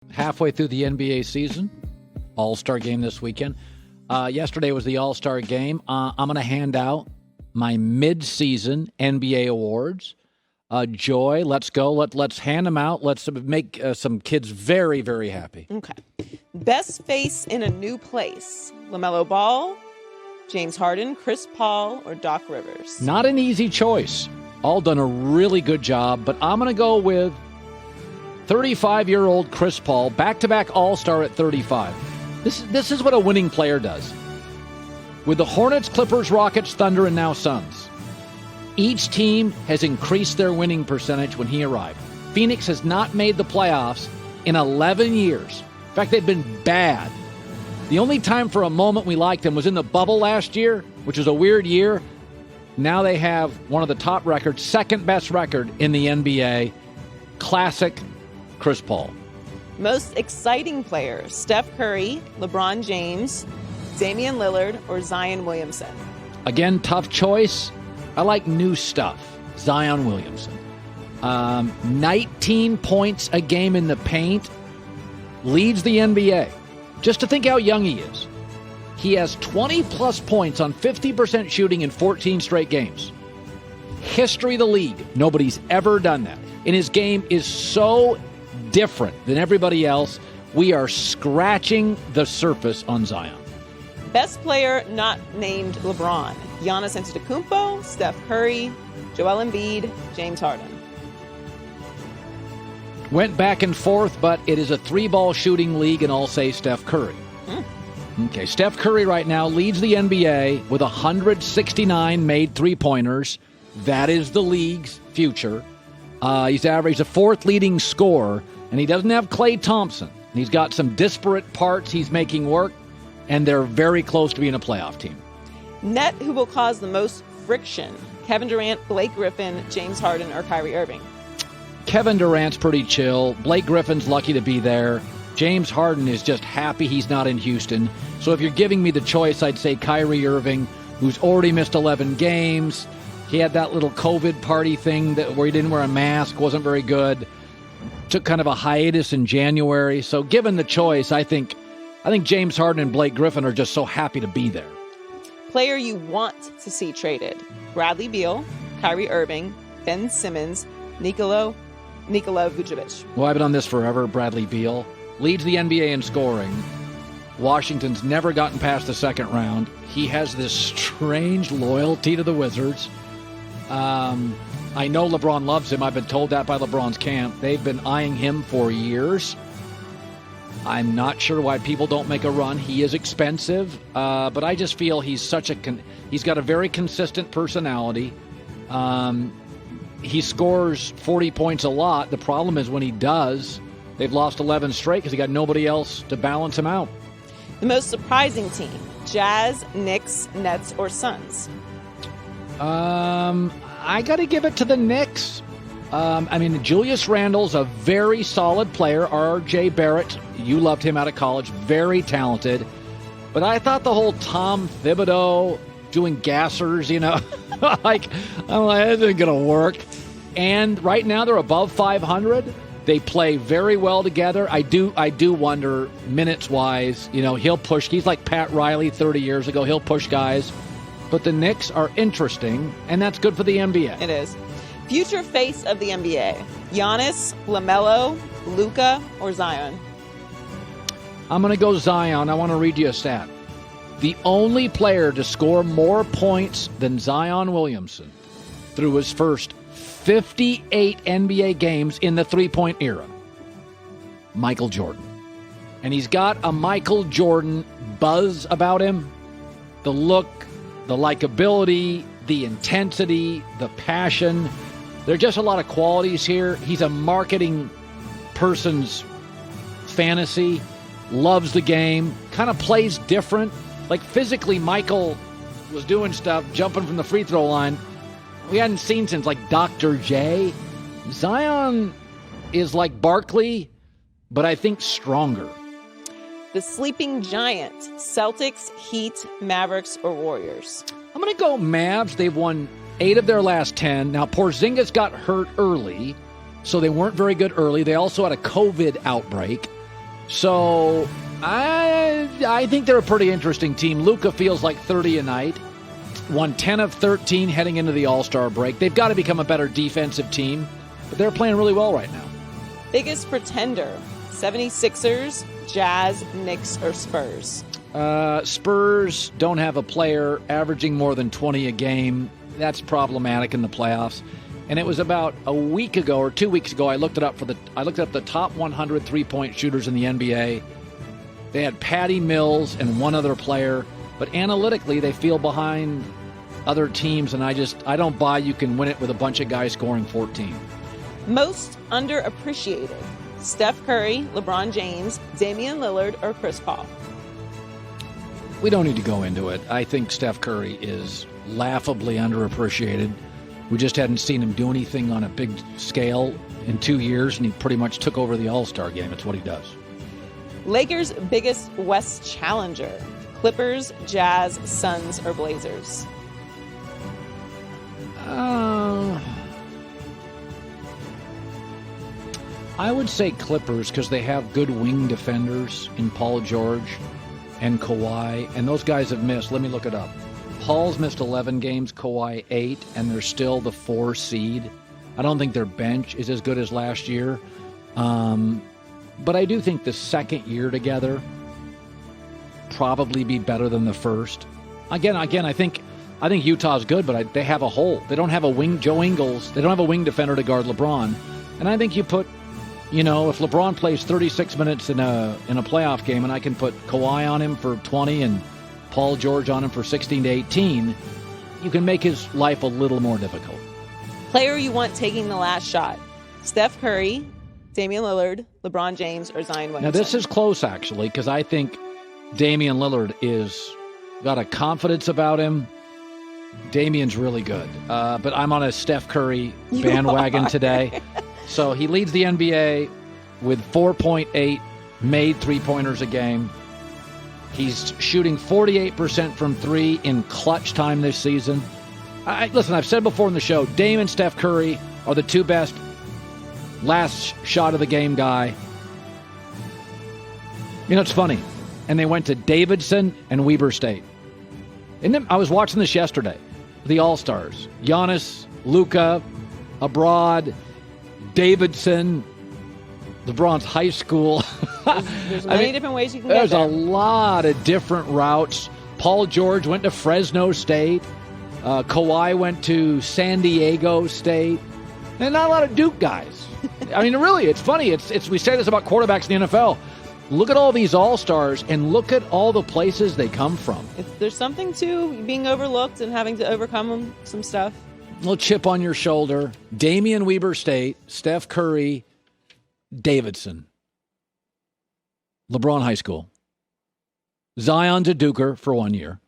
Halfway through the NBA season, All-Star game this weekend. Yesterday was the All-Star game. I'm going to hand out my mid-season NBA awards. Joy, let's go. Let's hand them out. Let's make some kids very, very happy. Okay. Best face in a new place. LaMelo Ball, James Harden, Chris Paul, or Doc Rivers? Not an easy choice. All done a really good job, but I'm going to go with 35-year-old Chris Paul, back-to-back All-Star at 35. This is what a winning player does. With the Hornets, Clippers, Rockets, Thunder, and now Suns, each team has increased their winning percentage when he arrived. Phoenix has not made the playoffs in 11 years. In fact, they've been bad. The only time for a moment we liked them was in the bubble last year, which was a weird year. Now they have one of the top records, second best record in the NBA. Classic Chris Paul. Most exciting players, Steph Curry, LeBron James, Damian Lillard, or Zion Williamson? Again, tough choice. I like new stuff. Zion Williamson. 19 points a game in the paint. Leads the NBA. Just to think how young he is. He has 20-plus points on 50% shooting in 14 straight games. History of the league. Nobody's ever done that. And his game is so different than everybody else. We are scratching the surface on Zion. Best player not named LeBron. Giannis Antetokounmpo, Steph Curry, Joel Embiid, James Harden. Went back and forth, but it is a three-ball shooting league, and I'll say Steph Curry. Okay, Steph Curry right now leads the NBA with 169 made three-pointers. That is the league's future. He's averaged a fourth leading scorer, and he doesn't have Klay Thompson. He's got some disparate parts he's making work, and they're very close to being a playoff team. Net who will cause the most friction. Kevin Durant, Blake Griffin, James Harden, or Kyrie Irving? Kevin Durant's pretty chill. Blake Griffin's lucky to be there. James Harden is just happy he's not in Houston. So if you're giving me the choice, I'd say Kyrie Irving, who's already missed 11 games. He had that little COVID party thing where he didn't wear a mask, wasn't very good. Took kind of a hiatus in January. So given the choice, I think James Harden and Blake Griffin are just so happy to be there. Player you want to see traded. Bradley Beal, Kyrie Irving, Ben Simmons, Nikola Vucevic. Well, I've been on this forever. Bradley Beal leads the NBA in scoring. Washington's never gotten past the second round. He has this strange loyalty to the Wizards. I know LeBron loves him. I've been told that by LeBron's camp. They've been eyeing him for years. I'm not sure why people don't make a run. He is expensive, but I just feel he's he's got a very consistent personality. He scores 40 points a lot. The problem is when he does, they've lost 11 straight because he got nobody else to balance him out. The most surprising team, Jazz, Knicks, Nets, or Suns? I got to give it to the Knicks. Julius Randle's a very solid player. R.J. Barrett, you loved him out of college, very talented. But I thought the whole Tom Thibodeau doing gassers, I'm like, that isn't going to work. And right now they're above 500. They play very well together. I do wonder, minutes-wise, he'll push. He's like Pat Riley 30 years ago. He'll push guys. But the Knicks are interesting, and that's good for the NBA. It is. Future face of the NBA. Giannis, LaMelo, Luka, or Zion? I'm going to go Zion. I want to read you a stat. The only player to score more points than Zion Williamson through his first 58 NBA games in the three-point era, Michael Jordan. And he's got a Michael Jordan buzz about him. The look, the likability, the intensity, the passion. There are just a lot of qualities here. He's a marketing person's fantasy, loves the game, kind of plays different. Like physically, Michael was doing stuff, jumping from the free throw line we hadn't seen since like Dr. J. Zion is like Barkley, but I think stronger. The sleeping giant, Celtics, Heat, Mavericks, or Warriors? I'm going to go Mavs. They've won 8 of their last 10. Now, Porzingis got hurt early, so they weren't very good early. They also had a COVID outbreak. So I think they're a pretty interesting team. Luka feels like 30 a night. Won 10 of 13 heading into the All-Star break. They've got to become a better defensive team, but they're playing really well right now. Biggest pretender, 76ers, Jazz, Knicks, or Spurs? Spurs don't have a player averaging more than 20 a game. That's problematic in the playoffs. And it was about a week ago or 2 weeks ago, I looked up the top 100 three-point shooters in the NBA. They had Patty Mills and one other player, but analytically they feel behind other teams, and I don't buy you can win it with a bunch of guys scoring 14. Most underappreciated, Steph Curry, LeBron James, Damian Lillard, or Chris Paul? We don't need to go into it. I think Steph Curry is laughably underappreciated. We just hadn't seen him do anything on a big scale in 2 years, and he pretty much took over the All-Star game. It's what he does. Lakers' biggest West challenger, Clippers, Jazz, Suns, or Blazers? I would say Clippers because they have good wing defenders in Paul George and Kawhi, and those guys have missed. Let me look it up. Paul's missed 11 games, Kawhi 8, and they're still the 4 seed. I don't think their bench is as good as last year. But I do think the second year together probably be better than the first. Again, I think Utah's good, but they have a hole. They don't have a wing, Joe Ingles. They don't have a wing defender to guard LeBron. And I think you put, if LeBron plays 36 minutes in a playoff game, and I can put Kawhi on him for 20 and Paul George on him for 16 to 18, you can make his life a little more difficult. Player you want taking the last shot, Steph Curry, Damian Lillard, LeBron James, or Zion Williamson? Now, this is close, actually, because I think Damian Lillard got a confidence about him. Damian's really good. But I'm on a Steph Curry bandwagon today. So he leads the NBA with 4.8 made three-pointers a game. He's shooting 48% from three in clutch time this season. Listen, I've said before in the show, Dame and Steph Curry are the two best last shot of the game guy. It's funny. And they went to Davidson and Weber State. I was watching this yesterday. The All-Stars. Giannis, Luka, abroad, Davidson, LeBron's high school. There's many different ways you can get there. There's a lot of different routes. Paul George went to Fresno State. Kawhi went to San Diego State. And not a lot of Duke guys. Really, it's funny. We say this about quarterbacks in the NFL. Look at all these all-stars and look at all the places they come from. There's something to being overlooked and having to overcome some stuff. A little chip on your shoulder. Damian Weber State, Steph Curry, Davidson. LeBron High School. Zion to Duker for 1 year.